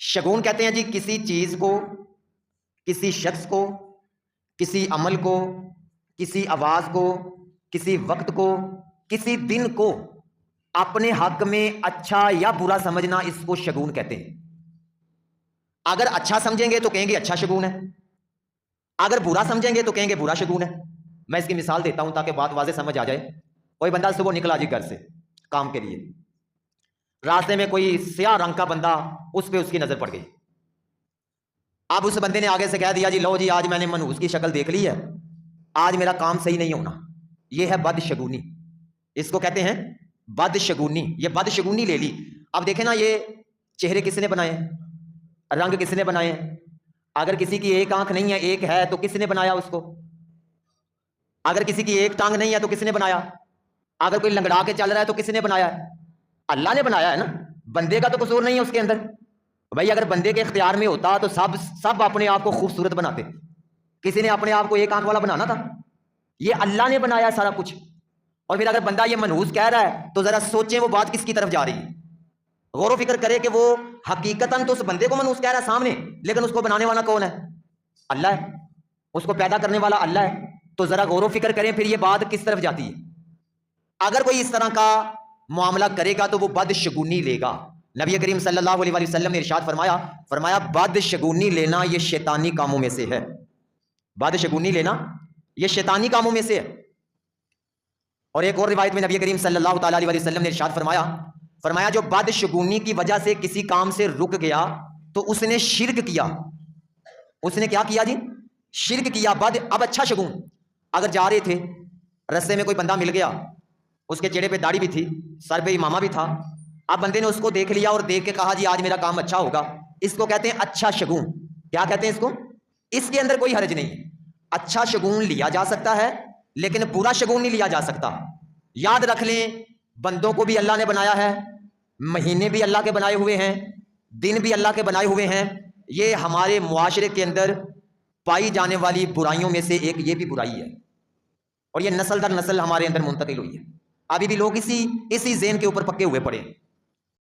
شگون کہتے ہیں جی کسی چیز کو، کسی شخص کو، کسی عمل کو، کسی آواز کو، کسی وقت کو، کسی دن کو اپنے حق میں اچھا یا برا سمجھنا، اس کو شگون کہتے ہیں۔ اگر اچھا سمجھیں گے تو کہیں گے اچھا شگون ہے، اگر برا سمجھیں گے تو کہیں گے برا شگون ہے۔ میں اس کی مثال دیتا ہوں تاکہ بات واضح سمجھ آ جائے۔ کوئی بندہ صبح نکلا جی گھر سے کام کے لیے، راستے میں کوئی سیاہ رنگ کا بندہ، اس پہ اس کی نظر پڑ گئی۔ اب اس بندے نے آگے سے کہہ دیا جی لو جی آج میں نے منحوس کی شکل دیکھ لی ہے، آج میرا کام صحیح نہیں ہونا۔ یہ ہے بد شگونی، اس کو کہتے ہیں بد شگونی۔ یہ بد شگونی لے لی۔ اب دیکھیں نا، یہ چہرے کس نے بنائے ہیں، رنگ کس نے بنائے ہیں؟ اگر کسی کی ایک آنکھ نہیں ہے، ایک ہے، تو کس نے بنایا اس کو؟ اگر کسی کی ایک ٹانگ نہیں ہے تو کس نے بنایا؟ اگر کوئی لنگڑا کے چل رہا ہے تو کس نے بنایا ہے؟ اللہ نے بنایا ہے نا، بندے کا تو قصور نہیں ہے اس کے اندر۔ بھائی اگر بندے کے اختیار میں ہوتا تو سب اپنے آپ کو خوبصورت بناتے، کسی نے اپنے آپ کو ایک آنکھ والا بنانا تھا؟ یہ اللہ نے بنایا سارا کچھ۔ اور پھر اگر بندہ یہ منحوس کہہ رہا ہے تو ذرا سوچیں وہ بات کس کی طرف جا رہی ہے، غور و فکر کرے کہ وہ حقیقتاً تو اس بندے کو منحوس کہہ رہا ہے سامنے، لیکن اس کو بنانے والا کون ہے؟ اللہ ہے، اس کو پیدا کرنے والا اللہ ہے۔ تو ذرا غور و فکر کریں پھر یہ بات کس طرف جاتی ہے۔ اگر کوئی اس طرح کا معاملہ کرے گا تو وہ بد شگونی لے گا۔ نبی کریم صلی اللہ علیہ وسلم نے ارشاد فرمایا بد شگونی لینا یہ شیطانی کاموں میں سے ہے۔ بد شگونی لینا یہ شیطانی کاموں میں سے ہے۔ اور ایک اور روایت میں نبی کریم صلی اللہ تعالیٰ علیہ وسلم نے ارشاد فرمایا جو بد شگونی کی وجہ سے کسی کام سے رک گیا تو اس نے شرک کیا۔ اس نے کیا کیا جی؟ شرک کیا۔ اب اچھا شگون، اگر جا رہے تھے رستے میں کوئی بندہ مل گیا، اس کے چہرے پہ داڑھی بھی تھی، سر پہ امامہ بھی تھا، اب بندے نے اس کو دیکھ لیا اور دیکھ کے کہا جی آج میرا کام اچھا ہوگا، اس کو کہتے ہیں اچھا شگون۔ کیا کہتے ہیں اس کو؟ اس کے اندر کوئی حرج نہیں۔ اچھا شگون لیا جا سکتا ہے لیکن برا شگون نہیں لیا جا سکتا۔ یاد رکھ لیں بندوں کو بھی اللہ نے بنایا ہے، مہینے بھی اللہ کے بنائے ہوئے ہیں، دن بھی اللہ کے بنائے ہوئے ہیں۔ یہ ہمارے معاشرے کے اندر پائی جانے والی برائیوں میں سے ایک یہ بھی برائی ہے، اور یہ نسل در نسل ہمارے اندر منتقل ہوئی ہے۔ ابھی بھی لوگ اسی ذہن کے اوپر پکے ہوئے پڑے ہیں۔